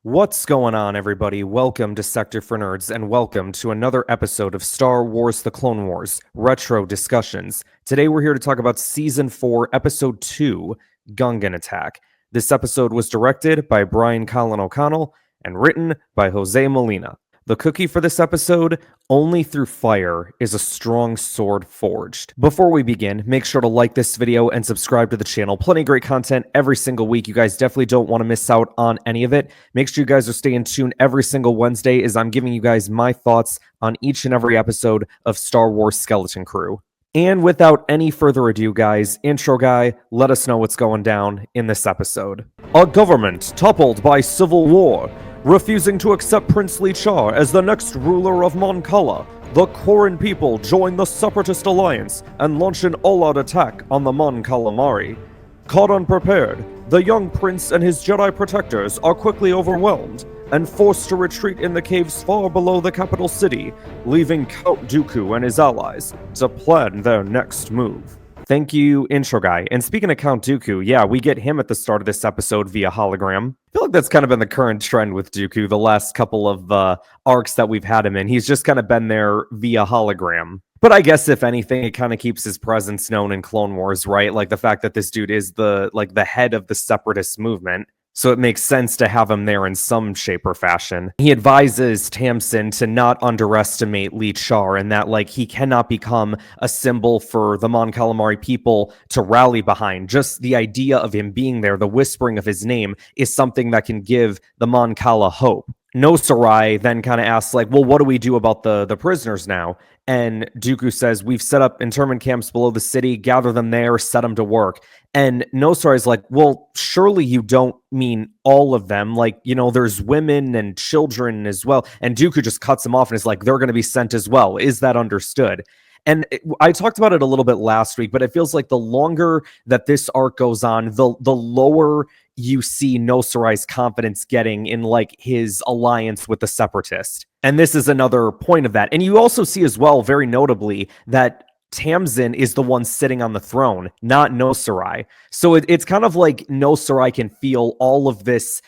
What's going on, everybody? Welcome to Sector for Nerds, and welcome to another episode of Star Wars The Clone Wars Retro Discussions. Today we're here to talk about Season 4, Episode 2, Gungan Attack. This episode was directed by Brian Colin O'Connell and written by Jose Molina. The cookie for this episode: only through fire is a strong sword forged. Before we begin, make sure to like this video and subscribe to the channel. Plenty of great content every single week. You guys definitely don't want to miss out on any of it. Make sure you guys are staying tuned every single Wednesday as I'm giving you guys my thoughts on each and every episode of Star Wars Skeleton Crew. And without any further ado, guys, intro guy, let us know what's going down in this episode. A government toppled by civil war. Refusing to accept Prince Lee-Char as the next ruler of Mon Cala, the Quarren people join the Separatist Alliance and launch an all-out attack on the Mon Calamari. Caught unprepared, the young prince and his Jedi protectors are quickly overwhelmed and forced to retreat in the caves far below the capital city, leaving Count Dooku and his allies to plan their next move. Thank you, intro guy. And speaking of Count Dooku, yeah, we get him at the start of this episode via hologram. I feel like that's kind of been the current trend with Dooku the last couple of arcs that we've had him in. He's just kind of been there via hologram. But I guess if anything, it kind of keeps his presence known in Clone Wars, right? Like the fact that this dude is the head of the Separatist movement. So it makes sense to have him there in some shape or fashion. He advises Tamson to not underestimate Lee-Char and that, he cannot become a symbol for the Mon Calamari people to rally behind. Just the idea of him being there, the whispering of his name, is something that can give the Mon Cala hope. No Sarai then kind of asks, well, what do we do about the prisoners now? And Dooku says, we've set up internment camps below the city, gather them there, set them to work. And No Sarai's like, well, surely you don't mean all of them. There's women and children as well. And Dooku just cuts him off and is like, they're going to be sent as well. Is that understood? And I talked about it a little bit last week, but it feels like the longer that this arc goes on, the lower you see No Sarai's confidence getting in his alliance with the Separatist. And this is another point of that. And you also see as well, very notably, that Tamson is the one sitting on the throne, not No Sarai. So it's kind of like No Sarai can feel all of this,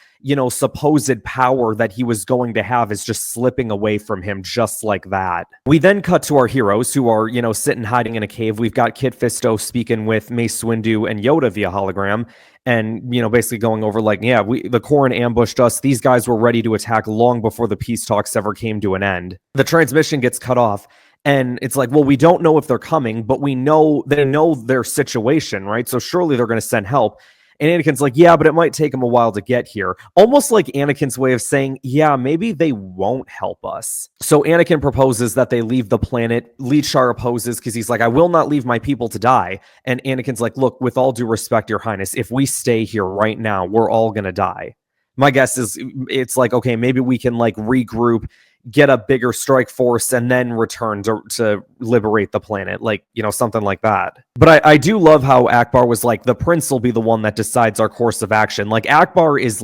supposed power that he was going to have is just slipping away from him just like that. We then cut to our heroes who are, sitting hiding in a cave. We've got Kit Fisto speaking with Mace Windu and Yoda via hologram. And, basically going over the Quarren ambushed us. These guys were ready to attack long before the peace talks ever came to an end. The transmission gets cut off. And it's well, we don't know if they're coming, but we know they know their situation, right? So surely they're going to send help. And Anakin's like, yeah, but it might take them a while to get here. Almost like Anakin's way of saying, yeah, maybe they won't help us. So Anakin proposes that they leave the planet. Lee-Char opposes because he's like, I will not leave my people to die. And Anakin's like, look, with all due respect, Your Highness, if we stay here right now, we're all going to die. My guess is it's okay, maybe we can regroup, get a bigger strike force, and then return to liberate the planet, something like that. But I do love how Akbar was the prince will be the one that decides our course of action. Akbar is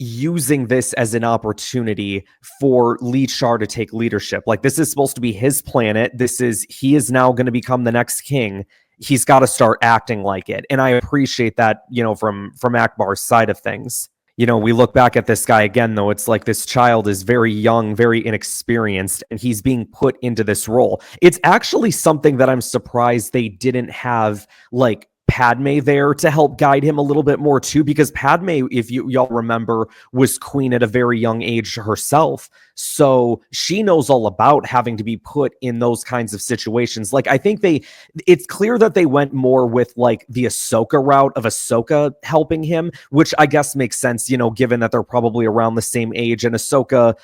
using this as an opportunity for Lee-Char to take leadership. This is supposed to be his planet. He is now going to become the next king. He's got to start acting like it. And I appreciate that, from Akbar's side of things. We look back at this guy again, though, it's this child is very young, very inexperienced, and he's being put into this role. It's actually something that I'm surprised they didn't have, Padme there to help guide him a little bit more too, because Padme, if y'all remember, was queen at a very young age herself. So she knows all about having to be put in those kinds of situations. I think it's clear that they went more with the Ahsoka route of Ahsoka helping him, which I guess makes sense, given that they're probably around the same age, and Ahsoka,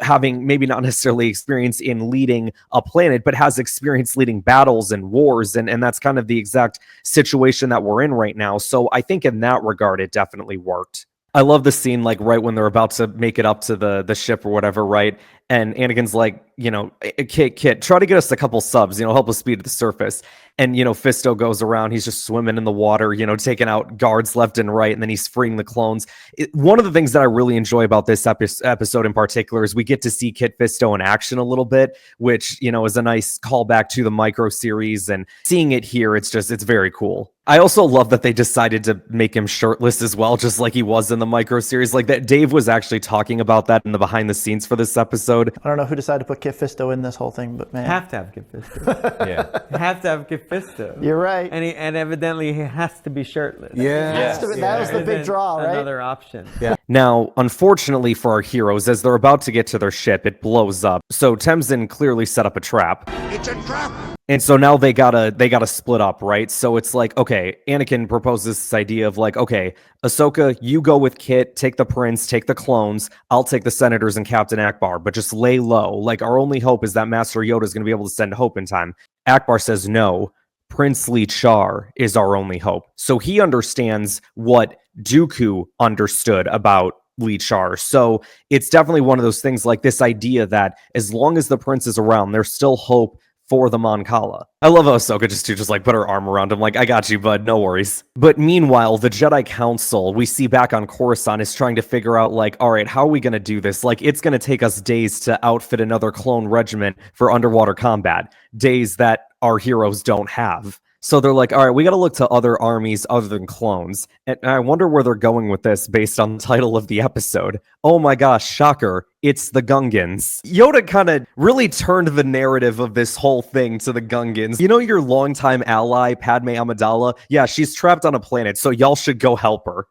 having maybe not necessarily experience in leading a planet, but has experience leading battles and wars. And that's kind of the exact situation that we're in right now. So I think in that regard, it definitely worked. I love the scene, right when they're about to make it up to the ship or whatever, right? And Anakin's like, Kit, try to get us a couple subs, help us speed to the surface. And, Fisto goes around, he's just swimming in the water, taking out guards left and right, and then he's freeing the clones. One of the things that I really enjoy about this episode in particular is we get to see Kit Fisto in action a little bit, which, is a nice callback to the micro series, and seeing it here, it's very cool. I also love that they decided to make him shirtless as well, just like he was in the micro series. Like that, Dave was actually talking about that in the behind the scenes for this episode. I don't know who decided to put Kit Fisto in this whole thing, but man, Have to have Kit Fisto. Yeah. Have to have Kit Fisto. you're right. And evidently he has to be shirtless. Yeah. That was the big draw, right? Another option. Yeah. Now, unfortunately for our heroes, as they're about to get to their ship, it blows up. So Tamson clearly set up a trap. It's a trap! And so now they gotta split up, right? So it's like, okay, Anakin proposes this idea of like, okay, Ahsoka, you go with Kit, take the prince, take the clones, I'll take the senators and Captain Akbar, but just lay low. Like, our only hope is that Master Yoda is gonna be able to send hope in time. Akbar says no. Prince Lee-Char is our only hope. So he understands what Dooku understood about Lee-Char. So it's definitely one of those things, like this idea that as long as the prince is around, there's still hope for the Mon Cala. I love Ahsoka just like put her arm around him, like, I got you, bud, no worries. But meanwhile, the Jedi Council we see back on Coruscant is trying to figure out, like, all right, how are we going to do this? Like, it's going to take us days to outfit another clone regiment for underwater combat, days that our heroes don't have. So they're like, all right, we got to look to other armies other than clones. And I wonder where they're going with this based on the title of the episode. Oh my gosh, shocker. It's the Gungans. Yoda kind of really turned the narrative of this whole thing to the Gungans. You know your longtime ally, Padme Amidala? Yeah, she's trapped on a planet, so y'all should go help her.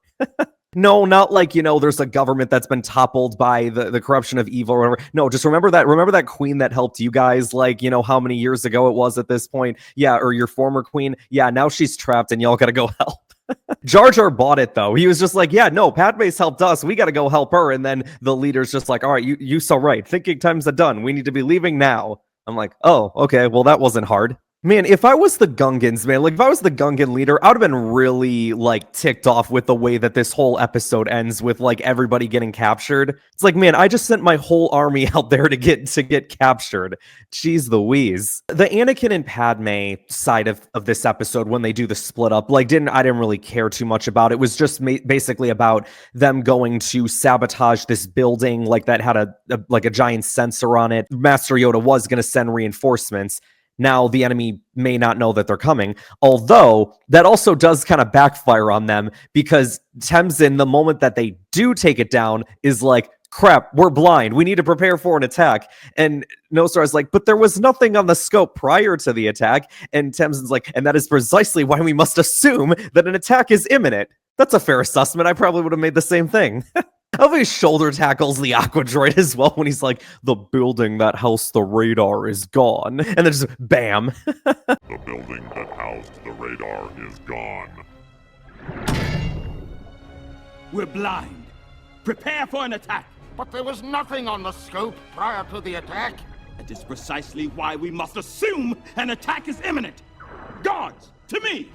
No, not like, you know, there's a government that's been toppled by the corruption of evil or whatever. No, just remember that queen that helped you guys, like, you know, how many years ago it was at this point? Yeah, or your former queen. Yeah, now she's trapped and y'all gotta go help. Jar Jar bought it, though. He was just like, yeah, no, Padme's helped us. We gotta go help her. And then the leader's just like, all right, you so right. Thinking time's done. We need to be leaving now. I'm like, oh, okay, well, that wasn't hard. Man, if I was the Gungans, man, like if I was the Gungan leader, I would have been really like ticked off with the way that this whole episode ends with like everybody getting captured. It's like, man, I just sent my whole army out there to get captured. Jeez Louise. The Anakin and Padme side of this episode, when they do the split up, like I didn't really care too much about. It was just basically about them going to sabotage this building, like that had a giant sensor on it. Master Yoda was going to send reinforcements. Now the enemy may not know that they're coming, although that also does kind of backfire on them because Tamson, the moment that they do take it down, is like, crap, we're blind. We need to prepare for an attack. And Nosara's like, but there was nothing on the scope prior to the attack. And Tamson's like, and that is precisely why we must assume that an attack is imminent. That's a fair assessment. I probably would have made the same thing. How he shoulder tackles the Aqua Droid as well when he's like, the building that housed the radar is gone. And then just bam. The building that housed the radar is gone. We're blind. Prepare for an attack. But there was nothing on the scope prior to the attack. That is precisely why we must assume an attack is imminent. Guards, to me!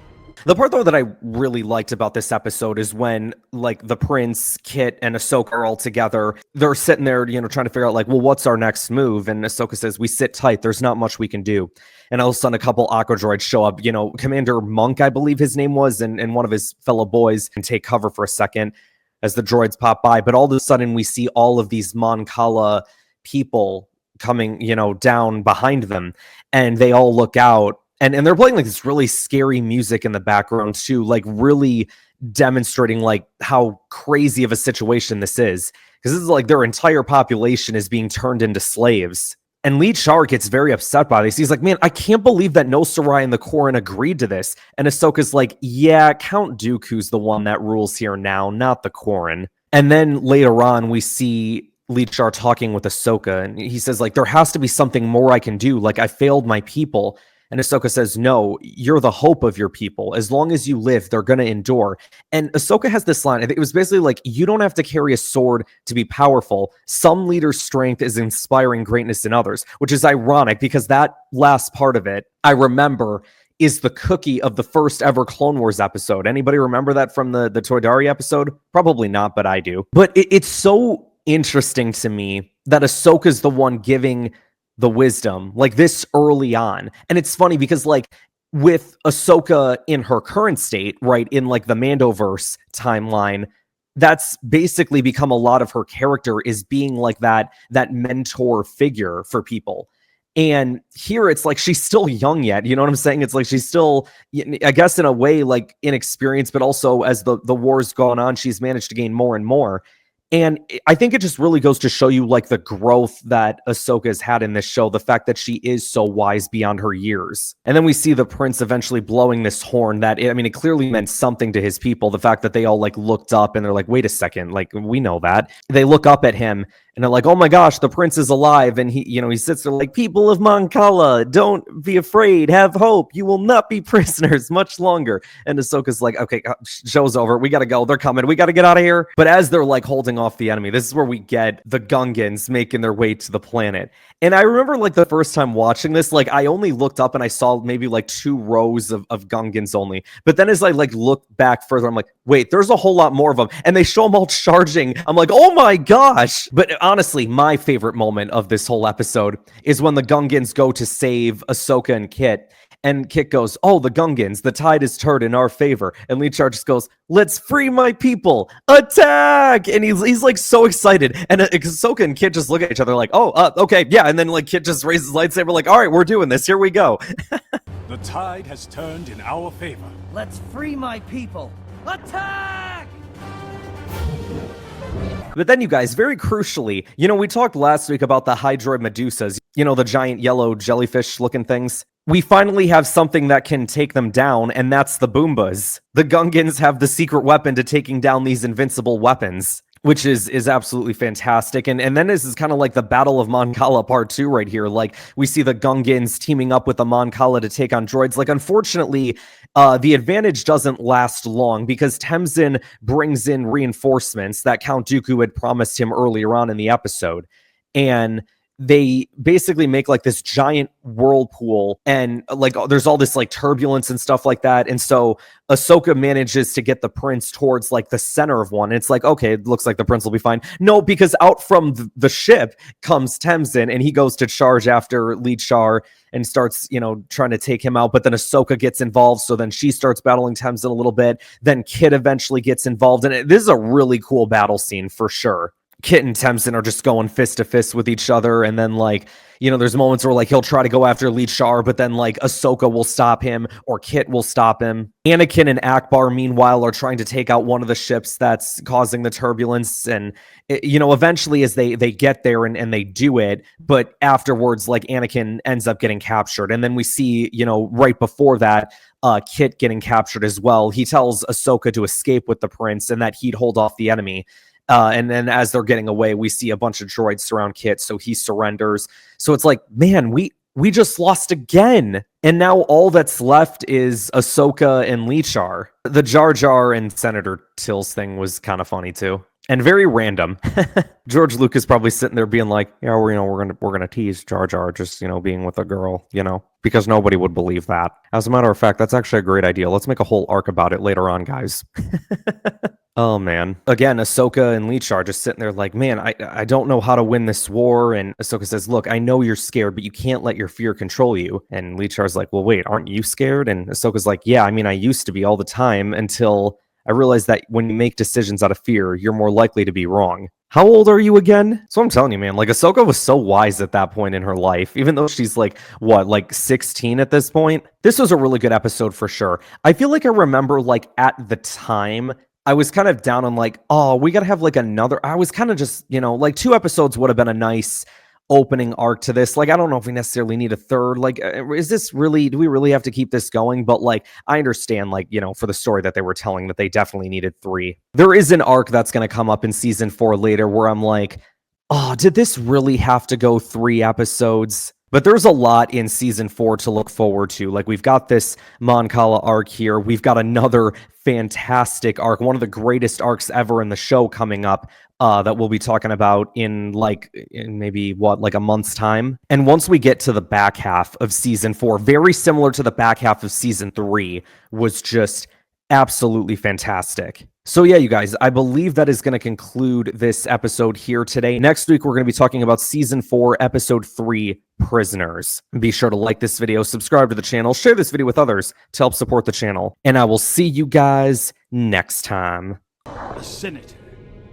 The part, though, that I really liked about this episode is when, like, the Prince, Kit, and Ahsoka are all together. They're sitting there, you know, trying to figure out, like, well, what's our next move? And Ahsoka says, we sit tight. There's not much we can do. And all of a sudden, a couple Aqua Droids show up. You know, Commander Monk, I believe his name was, and one of his fellow boys, and take cover for a second as the droids pop by. But all of a sudden, we see all of these Mon Cala people coming, you know, down behind them. And they all look out. And they're playing like this really scary music in the background too, like really demonstrating like how crazy of a situation this is. Because this is like their entire population is being turned into slaves. And Lee-Char gets very upset by this. He's like, man, I can't believe that No Sarai and the Corran agreed to this. And Ahsoka's like, yeah, Count Dooku's the one that rules here now, not the Corran. And then later on, we see Lee-Char talking with Ahsoka. And he says, like, there has to be something more I can do. Like, I failed my people. And Ahsoka says, no, you're the hope of your people. As long as you live, they're going to endure. And Ahsoka has this line. I think it was basically like, you don't have to carry a sword to be powerful. Some leaders' strength is inspiring greatness in others, which is ironic because that last part of it, I remember, is the cookie of the first ever Clone Wars episode. Anybody remember that from the Toydari episode? Probably not, but I do. But it's so interesting to me that Ahsoka's the one giving the wisdom like this early on. And it's funny because like with Ahsoka in her current state, right, in like the Mandoverse timeline, that's basically become a lot of her character, is being like that mentor figure for people. And here it's like she's still young yet. You know what I'm saying? It's like she's still, I guess, in a way, like inexperienced, but also as the war's gone on, she's managed to gain more and more. And I think it just really goes to show you like the growth that Ahsoka has had in this show, the fact that she is so wise beyond her years. And then we see the prince eventually blowing this horn that, it clearly meant something to his people. The fact that they all like looked up and they're like, wait a second, like we know that. They look up at him and they're like, oh my gosh, the prince is alive. And he sits there like, people of Mon Cala, don't be afraid, have hope. You will not be prisoners much longer. And Ahsoka's like, okay, show's over. We got to go. They're coming. We got to get out of here. But as they're like holding off the enemy, this is where we get the Gungans making their way to the planet. And I remember like the first time watching this, like I only looked up and I saw maybe like 2 rows of Gungans only. But then as I like look back further, I'm like, wait, there's a whole lot more of them. And they show them all charging. I'm like, oh my gosh. But honestly, my favorite moment of this whole episode is when the Gungans go to save Ahsoka and Kit. And Kit goes, oh, the Gungans, the tide is turned in our favor. And Lee-Char just goes, let's free my people, attack! And he's like so excited. And Ahsoka and Kit just look at each other like, oh, okay, yeah. And then like Kit just raises his lightsaber like, all right, we're doing this, here we go. The tide has turned in our favor. Let's free my people, attack! But then you guys, very crucially, we talked last week about the Hydroid Medusas, the giant yellow jellyfish looking things. We finally have something that can take them down, and that's the Boombas. The Gungans have the secret weapon to taking down these invincible weapons, which is absolutely fantastic. And then this is kind of like the Battle of Mon Cala Part 2 right here. Like, we see the Gungans teaming up with the Mon Cala to take on droids. Like, unfortunately, the advantage doesn't last long because Tamson brings in reinforcements that Count Dooku had promised him earlier on in the episode. And they basically make like this giant whirlpool and like there's all this like turbulence and stuff like that. And so Ahsoka manages to get the prince towards like the center of one. And it's like, okay, it looks like the prince will be fine. No, because out from the ship comes Tamson and he goes to charge after Lee-Char and starts, trying to take him out. But then Ahsoka gets involved. So then she starts battling Tamson a little bit. Then Kit eventually gets involved. And this is a really cool battle scene for sure. Kit and Tamson are just going fist to fist with each other. And then like, there's moments where like he'll try to go after Lee-Char, but then like Ahsoka will stop him or Kit will stop him. Anakin and Akbar, meanwhile, are trying to take out one of the ships that's causing the turbulence. And, eventually as they get there and they do it, but afterwards, like Anakin ends up getting captured. And then we see, right before that, Kit getting captured as well. He tells Ahsoka to escape with the prince and that he'd hold off the enemy. And then as they're getting away, we see a bunch of droids surround Kit, so he surrenders. So it's like, man, we just lost again. And now all that's left is Ahsoka and Lee-Char. The Jar Jar and Senator Tills thing was kind of funny too. And very random. George Lucas probably sitting there being like, yeah, we're gonna tease Jar Jar just, being with a girl, because nobody would believe that. As a matter of fact, that's actually a great idea. Let's make a whole arc about it later on, guys. Oh, man. Again, Ahsoka and Lee-Char just sitting there like, man, I don't know how to win this war. And Ahsoka says, look, I know you're scared, but you can't let your fear control you. And Lee-Char's like, well, wait, aren't you scared? And Ahsoka's like, yeah, I used to be all the time until I realized that when you make decisions out of fear, you're more likely to be wrong. How old are you again? So I'm telling you, man, like Ahsoka was so wise at that point in her life, even though she's like, 16 at this point? This was a really good episode for sure. I feel like I remember like at the time, I was kind of down on like, oh, we got to have like another. I was kind of just, like 2 episodes would have been a nice opening arc to this. Like, I don't know if we necessarily need a third. Like, do we really have to keep this going? But like, I understand, like, for the story that they were telling, that they definitely needed 3. There is an arc that's going to come up in season 4 later where I'm like, oh, did this really have to go 3 episodes? But there's a lot in season 4 to look forward to. Like, we've got this Mon Cala arc here. We've got another fantastic arc, one of the greatest arcs ever in the show coming up that we'll be talking about in maybe a month's time. And once we get to the back half of season 4, very similar to the back half of season 3, was just absolutely fantastic. So yeah, you guys, I believe that is going to conclude this episode here today. Next week, we're going to be talking about season 4, episode 3, Prisoners. Be sure to like this video, subscribe to the channel, share this video with others to help support the channel. And I will see you guys next time. The Senate,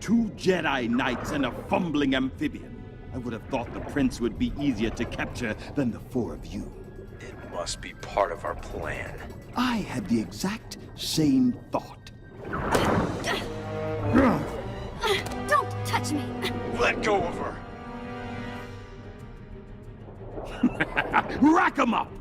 2 Jedi Knights and a fumbling amphibian. I would have thought the prince would be easier to capture than the four of you. It must be part of our plan. I had the exact same thought. Don't touch me! Let go of her! Rack 'em up!